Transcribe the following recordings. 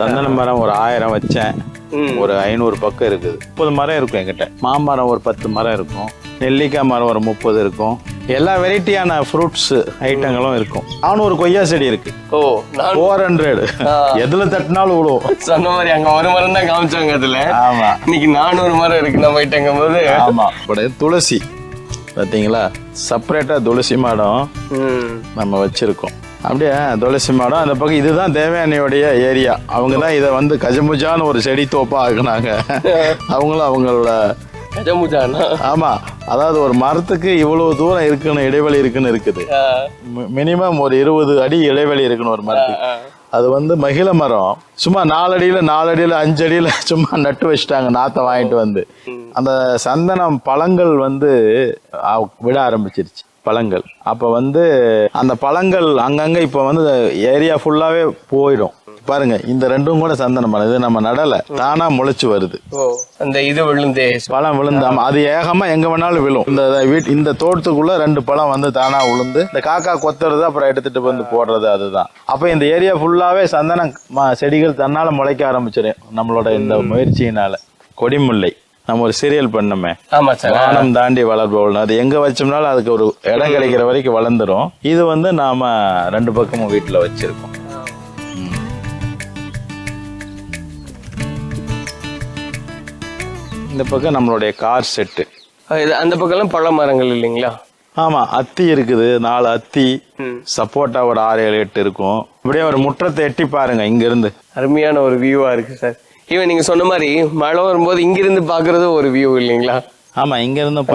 சந்தன மரம் ஒரு 1000 வச்சேன். ஒரு 500 பக்கம் இருக்குது. 30 மரம் இருக்கும் என்கிட்ட. மாமரம் ஒரு 10 மரம் இருக்கும். நெல்லிக்காய் மரம் ஒரு 30 இருக்கும். எல்லா வெரைட்டியான ஃப்ரூட்ஸ் ஐட்டங்களும் இருக்கும். 400 கொய்யா செடி இருக்கு. 400 எதுல தட்டினாலும் விழுவும். சொன்ன மாதிரி அங்க ஒரு மரம் தான் காமிச்சாங்க அதுல. ஆமா, இன்னைக்கு 400 மரம் இருக்கு நம்ம போயிட்டங்கும் போது. ஆமா, துளசி பாத்தீங்களா, செப்பரேட்டா துளசி மாடம் நம்ம வச்சிருக்கோம். அப்படியே துளசி மாடம் அந்த பக்கம். இதுதான் தேவயானியோடைய ஏரியா. அவங்க தான் இதை வந்து கஜமுஜான்னு ஒரு செடி தோப்பா ஆக்குனாங்க. அவங்களும் அவங்களோட ஆமா, அதாவது ஒரு மரத்துக்கு இவ்வளவு தூரம் இருக்குன்னு இடைவெளி இருக்குன்னு இருக்குது. மினிமம் ஒரு 20 அடி இடைவெளி இருக்குன்னு ஒரு மரத்துக்கு. அது வந்து மகிழ மரம். சும்மா 4 அடியில 4 அடியில 5 அடியில சும்மா நட்டு வச்சுட்டாங்க. நாத்தை வாங்கிட்டு வந்து அந்த சந்தனம் பழங்கள் வந்து விட ஆரம்பிச்சிருச்சு. பழங்கள் அப்ப வந்து அந்த பழங்கள் அங்கங்க இப்ப வந்து ஏரியா ஃபுல்லாவே போயிடும். பாருங்க, இந்த ரெண்டும் கூட சந்தன மரம். இது நம்ம நடல, தானா முளைச்சு வருது. அந்த இது விழுந்தே பழம் விழுந்தாம அது ஏகமா எங்க வேணாலும் விழும். இந்த தோட்டத்துக்குள்ள 2 பழம் வந்து தானா விழுந்து இந்த காக்கா கொத்துறது, அப்புறம் எடுத்துட்டு வந்து போடுறது. அதுதான். அப்ப இந்த ஏரியா ஃபுல்லாவே சந்தன செடிகள் தன்னால முளைக்க ஆரம்பிச்சிடும் நம்மளோட இந்த முயற்சியினால. கொடிமுல்லை நம்ம ஒரு சீரியல் பண்ணோமே, வானம் தாண்டி வளர்பவள். அது எங்க வச்சோம்னாலும் அதுக்கு ஒரு இடம் கிடைக்கிற வரைக்கும் வளர்ந்துரும். இது வந்து நாம 2 பக்கமும் வீட்டுல வச்சிருக்கோம். இந்த பக்கம் நம்மளுடைய கார் செட்டு. அந்த பக்கம் பழ மரங்கள் இல்லைங்களா? ஆமா, அத்தி இருக்குது. 4 அத்தி, சப்போட்டா ஒரு 6-7-8 இருக்கும். அப்படியே ஒரு முற்றத்தை எட்டி பாருங்க இங்க இருந்து. அருமையான ஒரு வியூவா இருக்கு சார். இவன் நீங்க சொன்ன மாதிரி மழை வரும்போது இங்க இருந்து பாக்குறது ஒரு வியூ இல்லைங்களா? ஆமா, இங்க இருந்தும்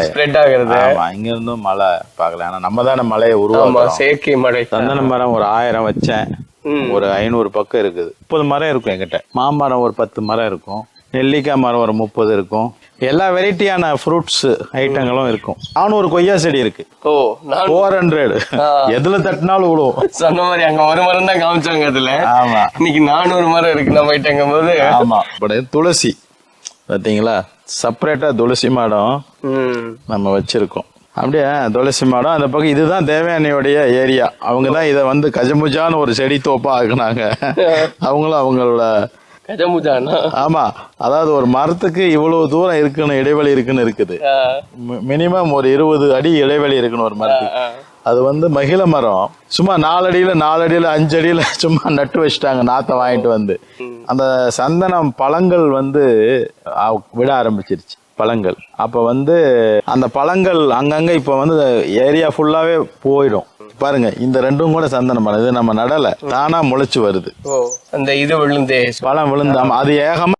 ஸ்ப்ரெட் ஆகுறது. ஆமா, இங்க இருந்தும் மழை பார்க்கலாம். ஆனா நம்ம தானே மழையை உருவாக்குறோம். செயற்கை மழை. சந்தன மரம் ஒரு 1000 வச்சேன். ஒரு 500 பக்கம் இருக்குது. 30 மரம் இருக்கும் என்கிட்ட. மாமரம் ஒரு 10 மரம் இருக்கும். நெல்லிக்காய் மரம் ஒரு 30 இருக்கும். எல்லா வெரைட்டியான ஃப்ரூட்ஸ் ஐட்டங்களும் இருக்கும். 400 கொய்யா செடி இருக்கு. 400 எதுல தட்டினாலும் விழுவும். சொன்ன மாதிரி அங்க ஒரு மரம் தான் காமிச்சாங்க அதுல. ஆமா, இன்னைக்கு 400 மரம் இருக்கு நம்ம போயிட்டங்கும் போது. ஆமா, துளசி பாத்தீங்களா, செப்பரேட்டா துளசி மாடம் நம்ம வச்சிருக்கோம். அப்படியே துளசி மாடம் அந்த பக்கம். இதுதான் தேவயானியோடைய ஏரியா. அவங்க தான் இதை வந்து கஜமுஜான்னு ஒரு செடி தோப்பா ஆக்குனாங்க. அவங்களும் அவங்களோட ஆமா, அதாவது ஒரு மரத்துக்கு இவ்வளவு தூரம் இருக்குன்னு இடைவெளி இருக்குன்னு இருக்குது. மினிமம் ஒரு 20 அடி இடைவெளி இருக்குன்னு ஒரு மரத்துக்கு. அது வந்து மகிழ மரம். சும்மா 4 அடியில 4 அடியில 5 அடியில சும்மா நட்டு வச்சுட்டாங்க. நாத்தை வாங்கிட்டு வந்து அந்த சந்தனம் பழங்கள் வந்து விட ஆரம்பிச்சிருச்சு. பழங்கள் அப்ப வந்து அந்த பழங்கள் அங்கங்க இப்ப வந்து ஏரியா ஃபுல்லாவே போயிடும். பாருங்க, இந்த ரெண்டும் கூட சந்தன மரம். இது நம்ம நடல, தானா முளைச்சு வருது. அந்த இது விழுந்தே பழம் விழுந்தாம அது ஏகமா